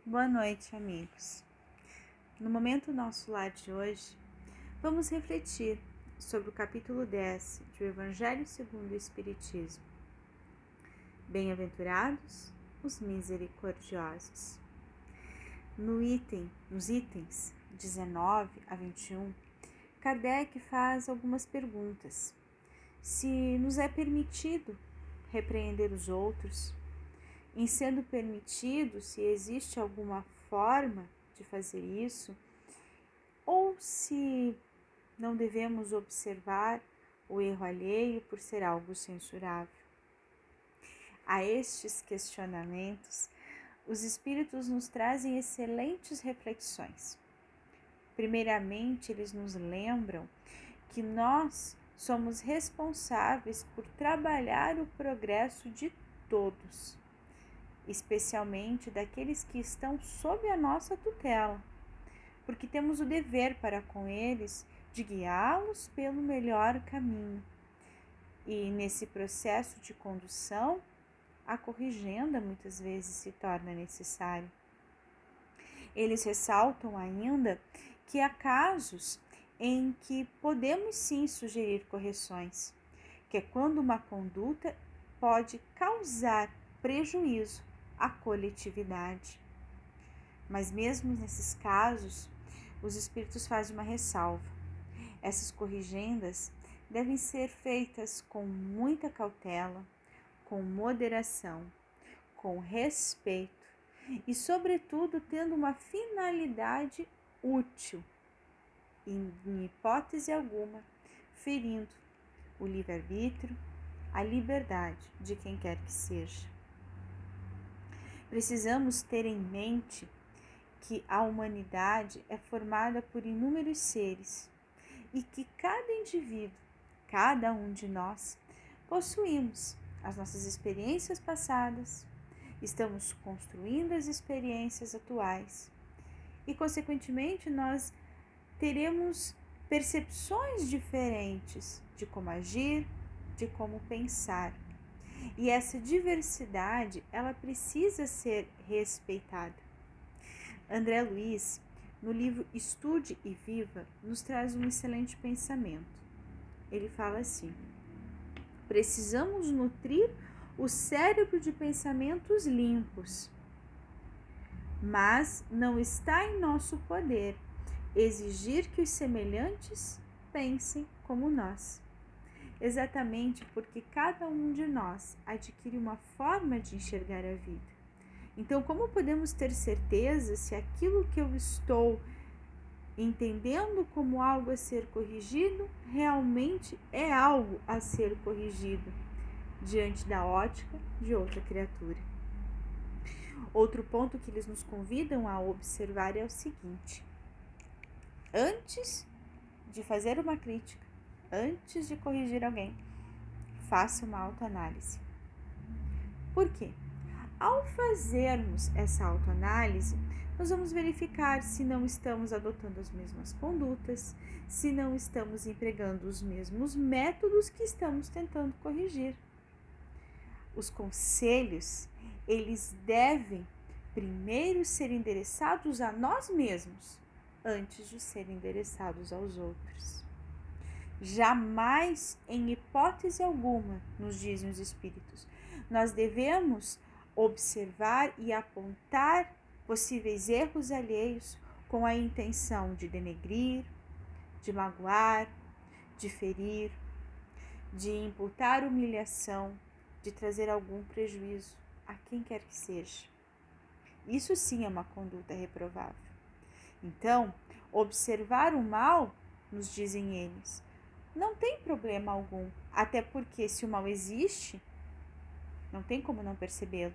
Boa noite, amigos. No momento nosso lar de hoje, vamos refletir sobre o capítulo 10 do Evangelho segundo o Espiritismo. Bem-aventurados os misericordiosos. Nos itens 19 a 21, Kardec faz algumas perguntas. Se nos é permitido repreender os outros, em sendo permitido, se existe alguma forma de fazer isso, ou se não devemos observar o erro alheio por ser algo censurável. A estes questionamentos, os espíritos nos trazem excelentes reflexões. Primeiramente, eles nos lembram que nós somos responsáveis por trabalhar o progresso de todos, especialmente daqueles que estão sob a nossa tutela, porque temos o dever para com eles de guiá-los pelo melhor caminho. E nesse processo de condução, a corrigenda muitas vezes se torna necessária. Eles ressaltam ainda que há casos em que podemos sim sugerir correções, que é quando uma conduta pode causar prejuízo à coletividade. Mas mesmo nesses casos, os espíritos fazem uma ressalva. Essas corrigendas devem ser feitas com muita cautela, com moderação, com respeito e, sobretudo, tendo uma finalidade útil, em hipótese alguma, ferindo o livre-arbítrio, a liberdade de quem quer que seja. Precisamos ter em mente que a humanidade é formada por inúmeros seres e que cada indivíduo, cada um de nós, possuímos as nossas experiências passadas, estamos construindo as experiências atuais e, consequentemente, nós teremos percepções diferentes de como agir, de como pensar. E essa diversidade, ela precisa ser respeitada. André Luiz, no livro Estude e Viva, nos traz um excelente pensamento. Ele fala assim: precisamos nutrir o cérebro de pensamentos limpos, mas não está em nosso poder exigir que os semelhantes pensem como nós. Exatamente porque cada um de nós adquire uma forma de enxergar a vida. Então, como podemos ter certeza se aquilo que eu estou entendendo como algo a ser corrigido realmente é algo a ser corrigido diante da ótica de outra criatura? Outro ponto que eles nos convidam a observar é o seguinte: antes de fazer uma crítica, antes de corrigir alguém, faça uma autoanálise. Por quê? Ao fazermos essa autoanálise, nós vamos verificar se não estamos adotando as mesmas condutas, se não estamos empregando os mesmos métodos que estamos tentando corrigir. Os conselhos, eles devem primeiro ser endereçados a nós mesmos, antes de serem endereçados aos outros. Jamais, em hipótese alguma, nos dizem os espíritos, nós devemos observar e apontar possíveis erros alheios com a intenção de denegrir, de magoar, de ferir, de imputar humilhação, de trazer algum prejuízo a quem quer que seja. Isso sim é uma conduta reprovável. Então, observar o mal, nos dizem eles, não tem problema algum, até porque se o mal existe, não tem como não percebê-lo.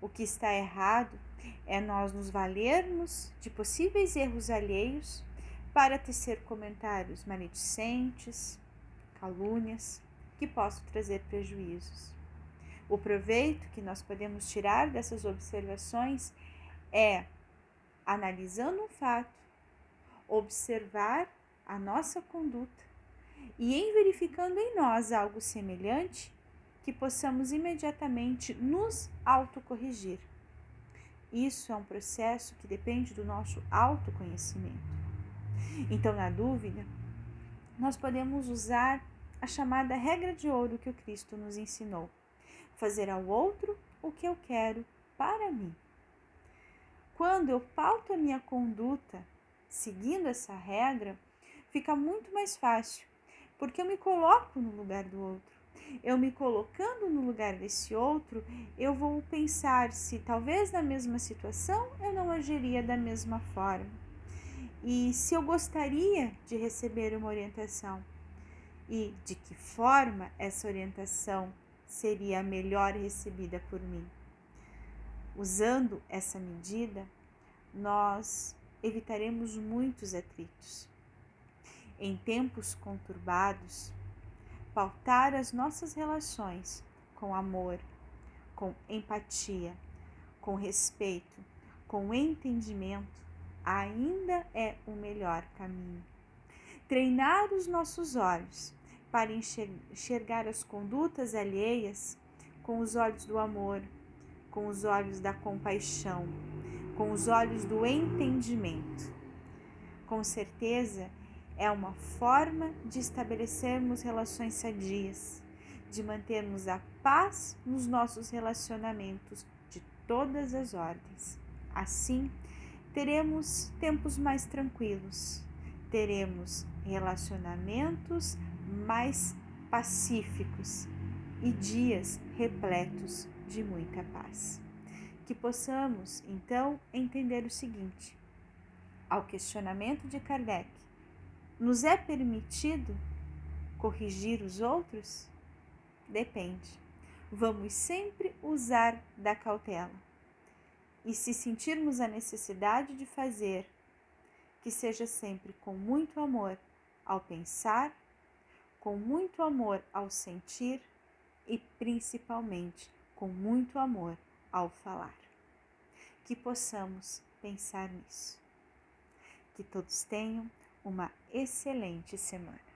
O que está errado é nós nos valermos de possíveis erros alheios para tecer comentários maledicentes, calúnias, que possam trazer prejuízos. O proveito que nós podemos tirar dessas observações é, analisando um fato, observar a nossa conduta e, em verificando em nós algo semelhante, que possamos imediatamente nos autocorrigir Isso é um processo que depende do nosso autoconhecimento. Então, na dúvida, nós podemos usar a chamada regra de ouro que o Cristo nos ensinou: fazer ao outro o que eu quero para mim. Quando eu pauto a minha conduta seguindo essa regra, fica muito mais fácil, porque eu me coloco no lugar do outro. Eu me colocando no lugar desse outro, eu vou pensar se talvez na mesma situação eu não agiria da mesma forma. E se eu gostaria de receber uma orientação e de que forma essa orientação seria a melhor recebida por mim. Usando essa medida, nós evitaremos muitos atritos. Em tempos conturbados, pautar as nossas relações com amor, com empatia, com respeito, com entendimento, ainda é o melhor caminho. Treinar os nossos olhos para enxergar as condutas alheias com os olhos do amor, com os olhos da compaixão, com os olhos do entendimento. Com certeza, é uma forma de estabelecermos relações sadias, de mantermos a paz nos nossos relacionamentos de todas as ordens. Assim, teremos tempos mais tranquilos, teremos relacionamentos mais pacíficos e dias repletos de muita paz. Que possamos, então, entender o seguinte: ao questionamento de Kardec, nos é permitido corrigir os outros? Depende. Vamos sempre usar da cautela. E se sentirmos a necessidade de fazer, que seja sempre com muito amor ao pensar, com muito amor ao sentir e principalmente com muito amor ao falar. Que possamos pensar nisso. Que todos tenham uma excelente semana.